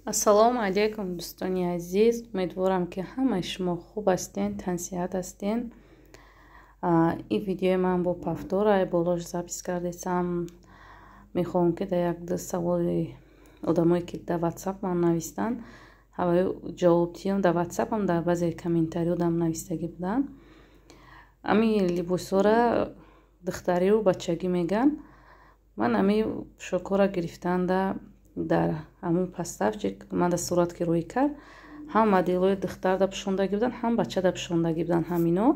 ассалому алайкум дӯстони азиз, умедворам ки ҳамаи шумо хуб ҳастен, тансиҳат ҳастен. ин видеои ман бо пафтора болош запис кардесам. Мехоҳам ки дар як-ду саволи одамое ки дар WhatsApp ман навистанд ҳаваи ҷавоб диҳам. Дар WhatsApp ҳам дар баъзе комментариҳо дам навистагӣ буданд. Ами либосора духтарию бачагӣ мегӯянд. Ман ами пӯшокҳоро гирифтанда дар ҳамун паставчик омада суратгирӯӣ кард. ҳам моделҳои духтарда пӯшондагӣ буданд, ҳам бачада пӯшондагӣ буданд. ҳамино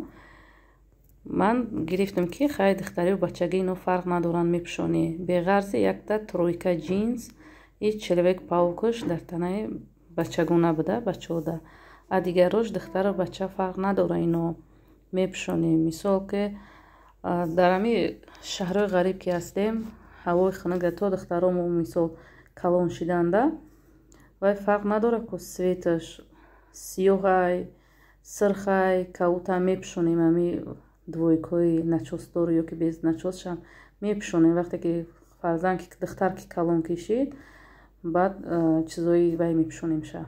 ман гирифтам ки хай духтарию бачагӣ ино фарқ надоранд, мепӯшонӣ беғарзи якта тройка джинс и человек паукаш дар танаи бачагона буда бачаода. А дигарош духтару бача фарқ надора, ино мепӯшонӣ. Мисол ки дар ами шаҳрҳои ғариб ки ҳастем, ҳавои хунука то духтаромо мисол калон шиданда вай фарқ надора ку светаш сиёҳай сирхай каута мепӯшонем. ами двойкаҳои начосдор ё ки без начосшам мепӯшонем. вақте ки фарзанд духтар ки калон кишид баъд чизои вай мепӯшонем ша.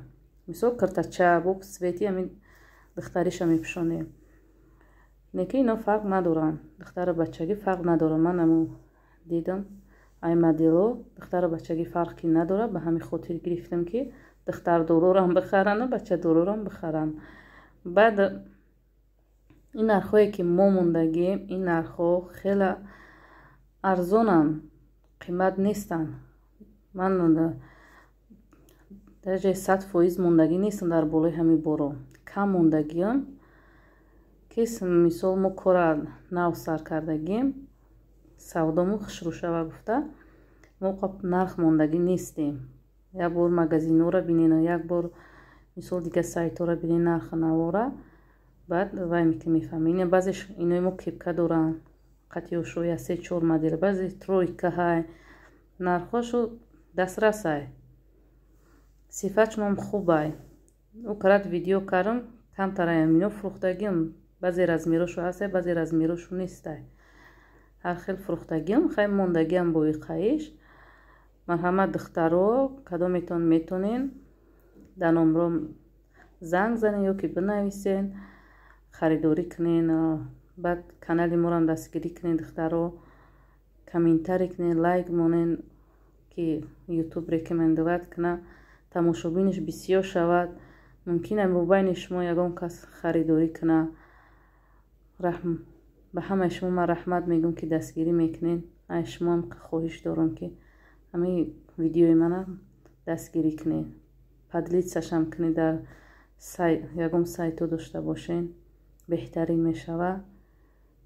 мисол киртача бо свети ами духтариша мепӯшонем. неки ино фарқ надоранд, духтару бачагӣ фарқ надора. ман амо дидам ай модело духтару бачагӣ фарқи надора. ба ҳамин хотир гирифтам ки духтардорорам бихаранд ва бачадорорам бихаранд. баъд ин нархҳое ки мо мондагием, ин нархҳо хеле арзонанд, қимат нестанд. ман дараҷаи 100% мондагӣ нестам дар болои ҳамин боро. кам мондагиам ки мисол мо кора нав сар кардагием, савдомо хушрӯ шава гуфта, мо нарх мондагӣ нестем. як бор магазинҳоро бинен, як бор мисол дигар сайтҳоро бинен нархи навора, баъд вай мефаҳмем. баъзе инои мо кепка доранд, қатъиёшо 3-4 модел, баъзе тройкаҳай, нархҳошо дастрасай, сифатшон хубай. ократ видео кардам, камтарай ино фурӯхтагиам, баъзе размерошо ҳастай, баъзе размерошо нестай. ҳар хел фурӯхтагиам, хай мондагиам бо иқаиш. марҳамат духтаро кадометон метонен дар номро занг занен ё ки бинависен, харидорӣ кунен. баъд канали моро дастгирӣ кунен, духтаро комментарӣ кунен, лайк монен ки ютуб рекомендовать куна, тамошобиниш бисёр шавад. мумкин аст бо байни шумо ягон кас харидорӣ куна. ба ҳамаи шумо ман раҳмат мегӯям ки дастгирӣ мекунен. ай шумоам хоҳиш дорам ки ҳамаи видеои мана дастгирӣ кунед, подлитсашам кунед, дар ягон сайто дошта бошен беҳтарин мешавад.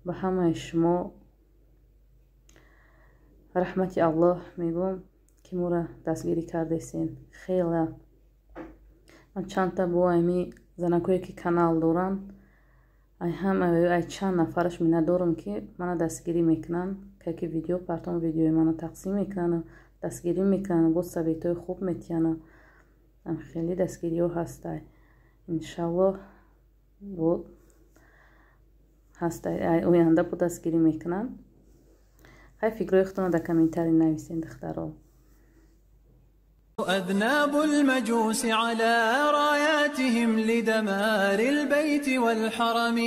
ба ҳамаи шумо раҳмати аллоҳ мегӯям ки моро дастгирӣ кардесен. хеле ман чандта бо ами занакое ки канал доранд, ай чанд нафараш миннатдорам ки мана дастгирӣ мекунанд, ки видео партон видеои мана тақсим мекунанд, дастгирӣ мекунанд, бо советҳои хуб метиҳанд. хеле дастгириҳо ҳастай. иншаллоҳ бо ҳастай оянда бо дастгирӣ мекунанд. хай фикрҳои худтонро дар комментарӣ нависен духтаро. أذناب المجوس على راياتهم لدمار البيت والحرم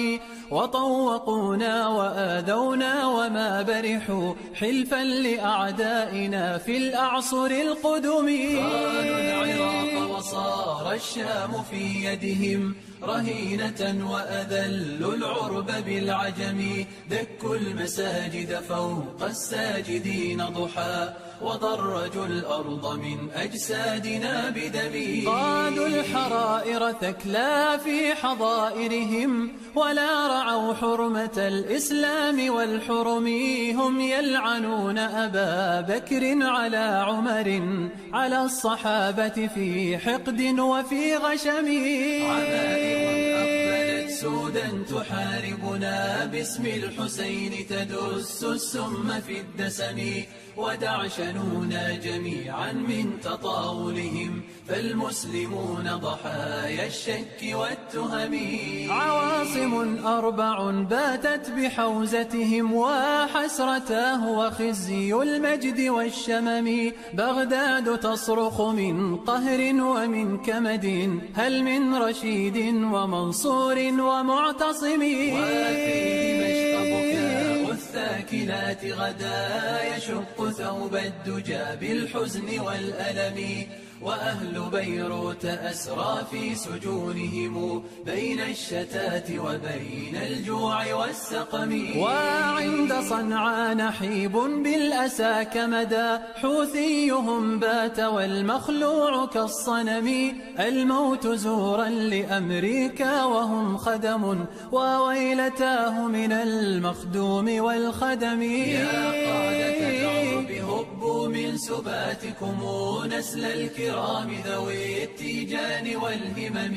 وطوقونا وآذونا وما برحوا حلفا لأعدائنا في الأعصر القدم. خانوا العراق وصار الشام في يدهم رهينة وأذلوا العرب بالعجم. دكوا المساجد فوق الساجدين ضحى وضرجوا الأرض من أجسادنا بدمي. قادوا الحرائر ثكلا في حظائرهم ولا رعوا حرمة الإسلام والحرم. هم يلعنون أبا بكر على عمر على الصحابة في حقد وفي غشم. أقبلت سودا تحاربنا باسم الحسين تدس السم في الدسم. ودعشنونا جميعا من تطاولهم فالمسلمون ضحايا الشك والتهم. عواصم 4 باتت بحوزتهم وحسرتاه وخزي المجد والشمم. بغداد تصرخ من قهر ومن كمد، هل من رشيد ومنصور ومعتصم. وفي دمشق بكاء الثاكلات غدا يشق ثوب الدجى بالحزن والألم. وأهل بيروت أسرى في سجونهم بين الشتات وبين الجوع والسقم. وعند صنعاء نحيب بالأسى كمدى، حوثيهم بات والمخلوع كالصنم. الموت زورا لأمريكا وهم خدم، وويلتاه من المخدوم والخدم. يا قادة العرب هبوا من سباتكم نسل الكرام ذوي التيجان والهمم.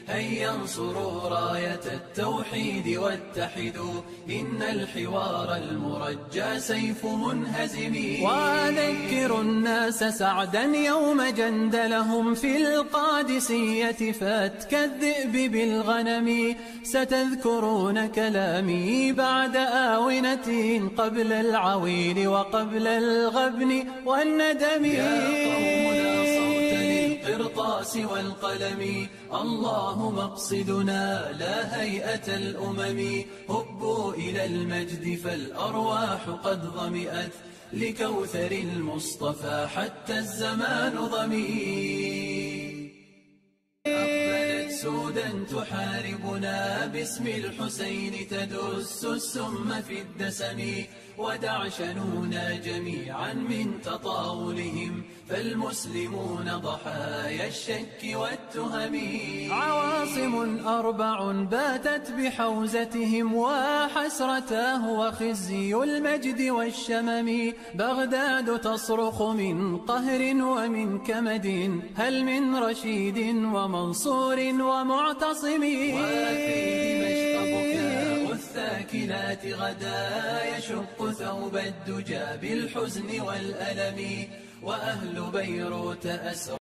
هيا انصروا راية التوحيد واتحدوا، إن الحوار المرجى سيف منهزم. وذكروا الناس سعدا يوم جند لهم في القادسية فتك الذئب بالغنم. ستذكرون كلامي بعد آونة قبل العويل وقبل الغبن والندم. يا قوم لا صوت للقرطاس والقلم، الله مقصدنا لا هيئة الأمم. هبوا إلى المجد فالأرواح قد ظمئت لكوثر المصطفى حتى الزمان ضمي. أقبلت سودا تحاربنا باسم الحسين تدس السم في الدسم. ودع شنونا جميعا من تطاولهم، فالمسلمون ضحايا الشك والتهم. عواصم 4 باتت بحوزتهم وحسرتاه وخزي المجد والشمم. بغداد تصرخ من قهر ومن كمد، هل من رشيد ومنصور ومعتصم. وفي دمشق بكاء الثاكلات غدا يشق ثوب الدجى بالحزن والألم. وأهل بيروت أسرى